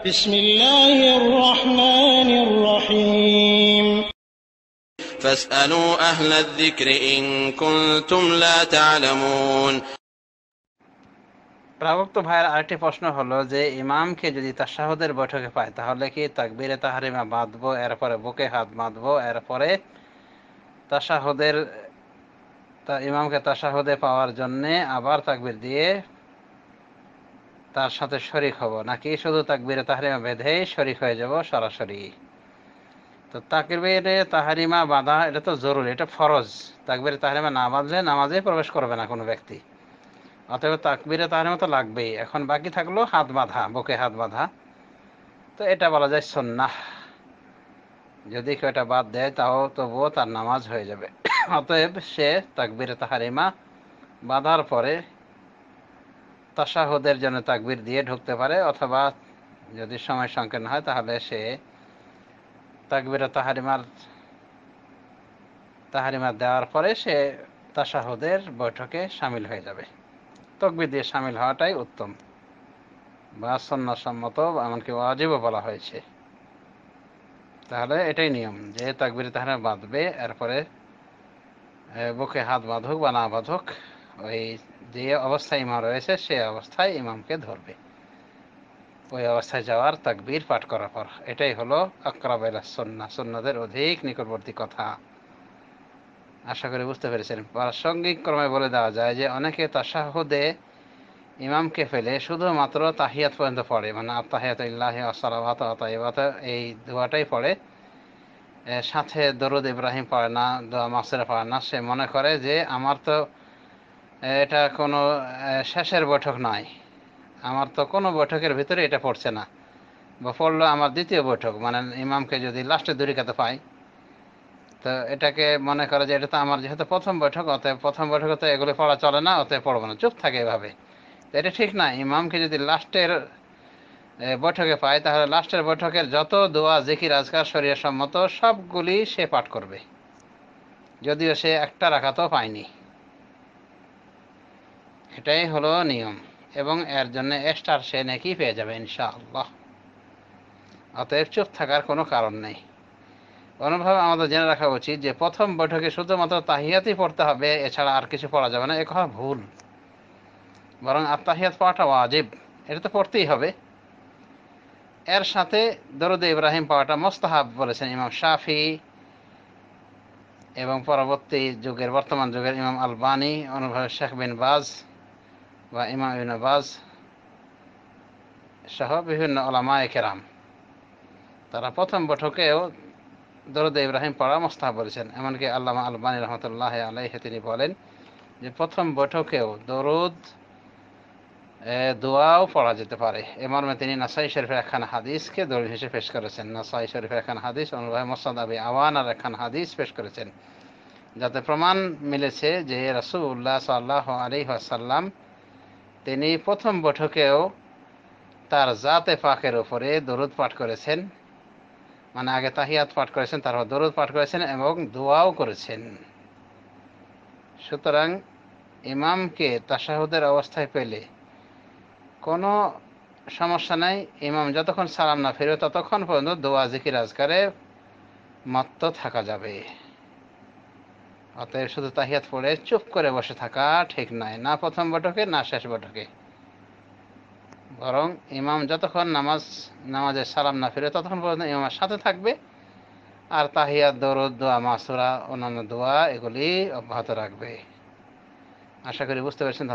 بسم الله الرحمن الرحيم فاسألوا أهل الذكر إن كنتم لا تعلمون। প্রাবক্ত ভাইয়ের আরেকটি প্রশ্ন হলো যে ইমামকে যদি তাশাহুদের বৈঠকে পায় তাহলে কি তাকবীরে তাহরিমা বাঁধবো, এরপরে বুকে হাত বাঁধবো, এরপরে তাশাহুদের ইমামকে তাশাহুদে পাওয়ার জন্যে আবার তাকবীর দিয়ে তার সাথে শরিক হব, নাকি শুধু তাকবীরে তাহরিমা বেঁধেই শরিক হয়ে যাব সরাসরি? তো তাকবীরে তাহরিমা বাঁধা এটা তো জরুরি, এটা ফরজ। তাকবীরে তাহরিমা না বাঁধলে নামাজে প্রবেশ করবে না কোনো ব্যক্তি। অতএব তাকবীরে তাহরিমা তো লাগবেই। এখন বাকি থাকলো হাত বাঁধা, বুকে হাত বাঁধা। তো এটা বলা যায় সুন্নাহ। যদি কেউ এটা বাদ দেয় তাও তবুও তার নামাজ হয়ে যাবে। অতএব সে তাকবীরে তাহরিমা বাঁধার পরে তাশাহুদের জন্য তাকবীর দিয়ে ঢুকতে পারে, অথবা যদি সময় সংকীর্ণ হয় তাহলে সে তাকবীরে তাহরিমা দেওয়ার পরে সে তাশাহুদের বৈঠকে শামিল হয়ে যাবে। তাকবীর দিয়ে শামিল হওয়াটাই উত্তম বা সুন্নাহসম্মত, এমনকি ওয়াজিবও বলা হয়েছে। তাহলে এটাই নিয়ম যে তাকবীরে তাহরিমা বাঁধবে, এরপরে বুকে হাত বাঁধুক বা না বাঁধুক, ওই যে অবস্থায় ইমাম রয়েছে সে অবস্থায় ইমামকে ধরবে, ওই অবস্থায় যাওয়ার তাকবীর পাঠ করার পর। এটাই হলো আকরাব ইলা সুন্নাহ, সুন্নাতের অধিক নিকটবর্তী কথা। আশা করি বুঝতে পেরেছেন। প্রাসঙ্গিক ক্রমে বলে দেওয়া যায় যে অনেকে তাশাহুদে ইমামকে ফেলে শুধুমাত্র তাহিয়াত পর্যন্ত পড়ে, মানে আত্তাহিয়াতু লিল্লাহি ওয়া সালাওয়াতু ওয়া তাইয়্যিবাতু, এই দোয়াটাই পড়ে, সাথে দরুদ ইব্রাহিম পড়ে না, দোয়া মাসুরা পড়ে না। সে মনে করে যে আমার তো এটা কোনো শেষের বৈঠক নয়, আমার তো কোনো বৈঠকের ভিতরে এটা পড়ছে না, বা পড়লো আমার দ্বিতীয় বৈঠক, মানে ইমামকে যদি লাস্টের দুই রাকাতে পাই, তো এটাকে মনে করে যে এটা তো আমার যেহেতু প্রথম বৈঠক, অতএব প্রথম বৈঠকে তো এগুলো পড়া চলে না, অতএব পড়বো না, চুপ থাকে এভাবে। তো এটা ঠিক না। ইমামকে যদি লাস্টের বৈঠকে পায় তাহলে লাস্টের বৈঠকের যত দোয়া জিকির আজকার শরীয়ত সম্মত সবগুলি সে পাঠ করবে, যদিও সে একটা রাকাতও পায়নি। এটাই হলো নিয়ম, এবং এর জন্য এক্সট্রা সে নেকি পেয়ে যাবে ইনশাআল্লাহ। অতএব চুপ থাকার কোনো কারণ নেই। অনুভাবে আমাদের জেনে রাখা উচিত যে প্রথম বৈঠকে শুধুমাত্র তাহিয়াতই পড়তে হবে, এছাড়া আর কিছু পড়া যাবে না, এ কথা ভুল। বরং আত্তাহিয়াত পড়াটা ওয়াজিব, এটা তো পড়তেই হবে। এর সাথে দরুদ ইব্রাহিম পড়াটা মুস্তাহাব বলেছেন ইমাম শাফি, এবং পরবর্তী যুগের বর্তমান যুগের ইমাম আলবানী, অনুভাবে শেখ বিন বাজ বা ইমাম ইবনে বাজ সহ বিভিন্ন উলামায়ে কেরাম, তারা প্রথম বৈঠকেও দরুদ ইব্রাহিম পড়া মুস্তাহাব বলেছেন। এমনকি আল্লামা আলবানী রহমতুল্লাহ আলাইহি তিনি বলেন যে প্রথম বৈঠকেও দরুদ দোয়াও পড়া যেতে পারে। এ মর্মে তিনি নাসাই শরীফের একখান হাদিসকে দলিল হিসেবে পেশ করেছেন। নাসাই শরীফের একখান হাদিস, অনুভাবে মুসনাদ আবি আওয়ানার একখান হাদিস পেশ করেছেন, যাতে প্রমাণ মিলেছে যে রাসূলুল্লাহ সাল্লাল্লাহু আলাইহি ওয়াসাল্লাম তিনি প্রথম বৈঠকেও তার জাতে পাকের উপরে দরুদ পাঠ করেছেন, মানে আগে তাহিয়াত পাঠ করেছেন, তারপর দরুদ পাঠ করেছেন এবং দোয়াও করেছেন। সুতরাং ইমামকে তাশাহুদের অবস্থায় পেলে কোনো সমস্যা নাই, ইমাম যতক্ষণ সালাম না ফিরবে ততক্ষণ পর্যন্ত দোয়া জিকির আজকারে মত্ত থাকা যাবে। অতএব শুধু তাহিয়াত পড়ে চুপ করে বসে থাকা ঠিক নয়, না প্রথম বৈঠকে না শেষ বৈঠকে। বরং ইমাম যতক্ষণ নামাজের সালাম না ফিরে ততক্ষণ পর্যন্ত ইমামের সাথে থাকবে, আর তাহিয়াত, দরুদ, দোয়া মাসুরা, অন্যান্য দোয়া এগুলি অব্যাহত রাখবে। আশা করি বুঝতে পেরেছেন।